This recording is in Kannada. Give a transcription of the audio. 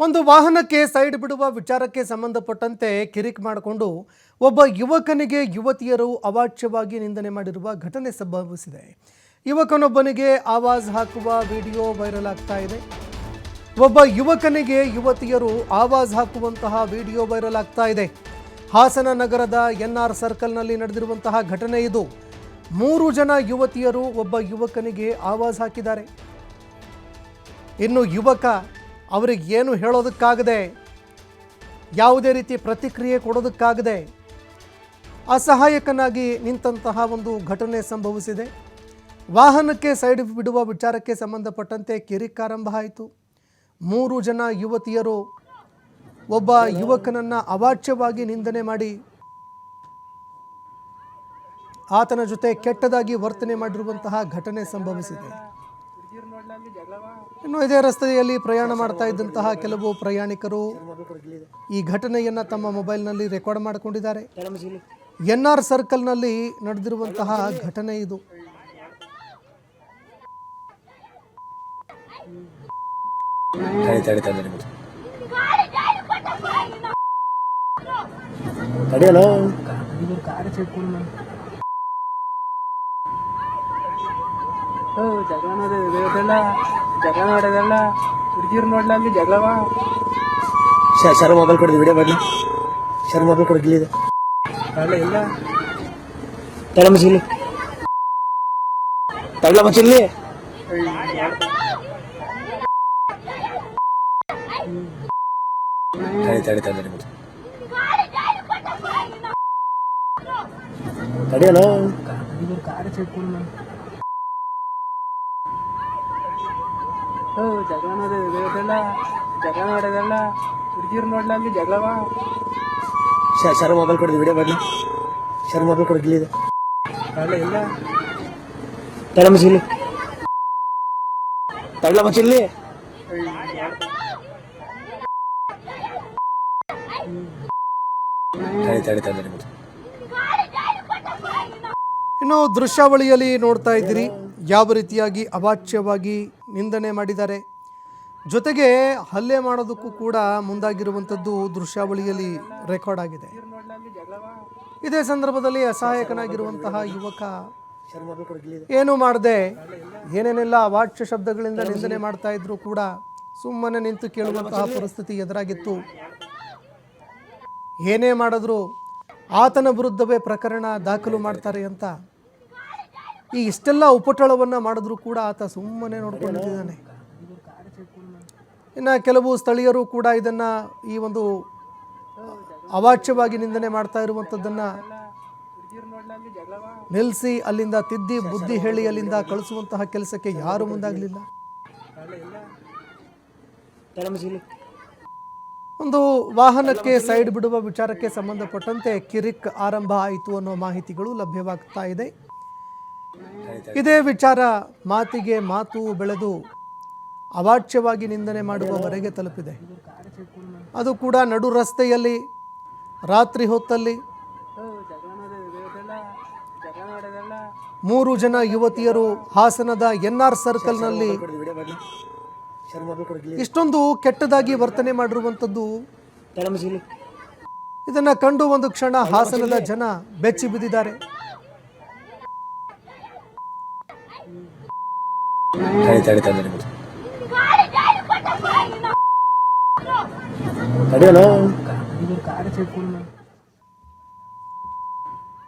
ಒಂದು ವಾಹನಕ್ಕೆ ಸೈಡ್ ಬಿಡುವ ವಿಚಾರಕ್ಕೆ ಸಂಬಂಧಪಟ್ಟಂತೆ ಕಿರಿಕ್ ಮಾಡಿಕೊಂಡು ಒಬ್ಬ ಯುವಕನಿಗೆ ಯುವತಿಯರು ಅವಾಚ್ಯವಾಗಿ ನಿಂದನೆ ಮಾಡಿರುವ ಘಟನೆ ಸಂಭವಿಸಿದೆ. ಯುವಕನೊಬ್ಬನಿಗೆ ಆವಾಜ್ ಹಾಕುವ ವಿಡಿಯೋ ವೈರಲ್ ಆಗ್ತಾ ಇದೆ. ಒಬ್ಬ ಯುವಕನಿಗೆ ಯುವತಿಯರು ಆವಾಜ್ ಹಾಕುವಂತಹ ವಿಡಿಯೋ ವೈರಲ್ ಆಗ್ತಾ ಇದೆ. ಹಾಸನ ನಗರದ NR ಸರ್ಕಲ್ನಲ್ಲಿ ನಡೆದಿರುವಂತಹ ಘಟನೆ ಇದು. 3 ಜನ ಯುವತಿಯರು ಒಬ್ಬ ಯುವಕನಿಗೆ ಆವಾಜ್ ಹಾಕಿದ್ದಾರೆ. ಇನ್ನು ಯುವಕ ಅವರಿಗೆ ಏನು ಹೇಳೋದಕ್ಕಾಗದೆ, ಯಾವುದೇ ರೀತಿ ಪ್ರತಿಕ್ರಿಯೆ ಕೊಡೋದಕ್ಕಾಗದೆ ಅಸಹಾಯಕನಾಗಿ ನಿಂತಹ ಒಂದು ಘಟನೆ ಸಂಭವಿಸಿದೆ. ವಾಹನಕ್ಕೆ ಸೈಡ್ ಬಿಡುವ ವಿಚಾರಕ್ಕೆ ಸಂಬಂಧಪಟ್ಟಂತೆ ಕಿರಿಕ್ ಆರಂಭ ಆಯಿತು. 3 ಜನ ಯುವತಿಯರು ಒಬ್ಬ ಯುವಕನನ್ನು ಅವಾಚ್ಯವಾಗಿ ನಿಂದನೆ ಮಾಡಿ ಆತನ ಜೊತೆ ಕೆಟ್ಟದಾಗಿ ವರ್ತನೆ ಮಾಡಿರುವಂತಹ ಘಟನೆ ಸಂಭವಿಸಿದೆ. ಇನ್ನು ಇದೇ ರಸ್ತೆಯಲ್ಲಿ ಪ್ರಯಾಣ ಮಾಡ್ತಾ ಇದ್ದಂತಹ ಕೆಲವು ಪ್ರಯಾಣಿಕರು ಈ ಘಟನೆಯನ್ನು ತಮ್ಮ ಮೊಬೈಲ್ನಲ್ಲಿ ರೆಕಾರ್ಡ್ ಮಾಡಿಕೊಂಡಿದ್ದಾರೆ. NR ಸರ್ಕಲ್ನಲ್ಲಿ ನಡೆದಿರುವಂತಹ ಘಟನೆ ಇದು. ಜಗಳ ಮಾಡೋದಲ್ಲ ಹುಡುಗಿರು ನೋಡ್ಲಿ ಜಗಳವ ಸರ್ ಮೊಬೈಲ್ ಕೊಡಿದ್ವಿ ವಿಡಿಯೋ ಮಾಡಿ ಸರ್ ಮೊಬೈಲ್ ಕೊಡಲಿದೆ ಇಲ್ಲ ತಡ ಮಸಿಲಿ ತಗಲ ಮಸಿಲಿ ತಡೆಯಲ್ಲ ಕಾರ್ ಚೆಕ್ಕೊಂಡು ಜಗಳ ಮಾಡೋದಲ್ಲ ಹುಡುಗಿರು ನೋಡ್ಲಿ ಜಗಳವ ಸರ್ ಮೊಬೈಲ್ ಕೊಡಿದ್ವಿ ವಿಡಿಯೋ ಮಾಡಿ ಸರ್ ಮೊಬೈಲ್ ಕೊಡಲಿದೆ ಇಲ್ಲ ತಡ ಮಸಿಲಿ ತಗಲ ಮಸಿಲಿ ಇನ್ನು ದೃಶ್ಯಾವಳಿಯಲ್ಲಿ ನೋಡ್ತಾ ಇದ್ದೀರಿ ಯಾವ ರೀತಿಯಾಗಿ ಅವಾಚ್ಯವಾಗಿ ನಿಂದನೆ ಮಾಡಿದ್ದಾರೆ. ಜೊತೆಗೆ ಹಲ್ಲೆ ಮಾಡೋದಕ್ಕೂ ಕೂಡ ಮುಂದಾಗಿರುವಂಥದ್ದು ದೃಶ್ಯಾವಳಿಯಲ್ಲಿ ರೆಕಾರ್ಡ್ ಆಗಿದೆ. ಇದೇ ಸಂದರ್ಭದಲ್ಲಿ ಅಸಹಾಯಕನಾಗಿರುವಂತಹ ಯುವಕ ಏನು ಮಾಡದೆ ಏನೇನೆಲ್ಲ ಅವಾಚ್ಯ ಶಬ್ದಗಳಿಂದ ನಿಂದನೆ ಮಾಡ್ತಾ ಇದ್ರು ಕೂಡ ಸುಮ್ಮನೆ ನಿಂತು ಕೇಳುವಂತಹ ಪರಿಸ್ಥಿತಿ ಎದುರಾಗಿತ್ತು. ಏನೇ ಮಾಡಿದ್ರು ಆತನ ವಿರುದ್ಧವೇ ಪ್ರಕರಣ ದಾಖಲು ಮಾಡ್ತಾರೆ ಅಂತ ಈ ಇಷ್ಟೆಲ್ಲ ಉಪಟಳವನ್ನು ಮಾಡಿದ್ರು ಕೂಡ ಆತ ಸುಮ್ಮನೆ ನೋಡ್ಕೊಂಡಿದ್ದಾನೆ. ಇನ್ನು ಕೆಲವು ಸ್ಥಳೀಯರು ಕೂಡ ಇದನ್ನು ಈ ಒಂದು ಅವಾಚ್ಯವಾಗಿ ನಿಂದನೆ ಮಾಡ್ತಾ ಇರುವಂಥದ್ದನ್ನು ನಿಲ್ಲಿಸಿ ಅಲ್ಲಿಂದ ತಿದ್ದಿ ಬುದ್ಧಿ ಹೇಳಿ ಅಲ್ಲಿಂದ ಕಳಿಸುವಂತಹ ಕೆಲಸಕ್ಕೆ ಯಾರು ಮುಂದಾಗಲಿಲ್ಲ. ಒಂದು ವಾಹನಕ್ಕೆ ಸೈಡ್ ಬಿಡುವ ವಿಚಾರಕ್ಕೆ ಸಂಬಂಧಪಟ್ಟಂತೆ ಕಿರಿಕ್ ಆರಂಭ ಆಯಿತು ಅನ್ನೋ ಮಾಹಿತಿಗಳು ಲಭ್ಯವಾಗ್ತಾ ಇದೆ. ಇದೇ ವಿಚಾರ ಮಾತಿಗೆ ಮಾತು ಬೆಳೆದು ಅವಾಚ್ಯವಾಗಿ ನಿಂದನೆ ಮಾಡುವವರೆಗೆ ತಲುಪಿದೆ. ಅದು ಕೂಡ ನಡು ರಸ್ತೆಯಲ್ಲಿ ರಾತ್ರಿ ಹೊತ್ತಲ್ಲಿ 3 ಜನ ಯುವತಿಯರು ಹಾಸನದ NR ಸರ್ಕಲ್ನಲ್ಲಿ ಇಷ್ಟೊಂದು ಕೆಟ್ಟದಾಗಿ ವರ್ತನೆ ಮಾಡಿರುವಂಥದ್ದು. ಇದನ್ನು ಕಂಡು ಒಂದು ಕ್ಷಣ ಹಾಸನದ ಜನ ಬೆಚ್ಚಿ ಬಿದ್ದಿದ್ದಾರೆ. ತಡೆಯಲ್ಲ ಕಾರ್ ಚೆಕ್ಕೊಂಡು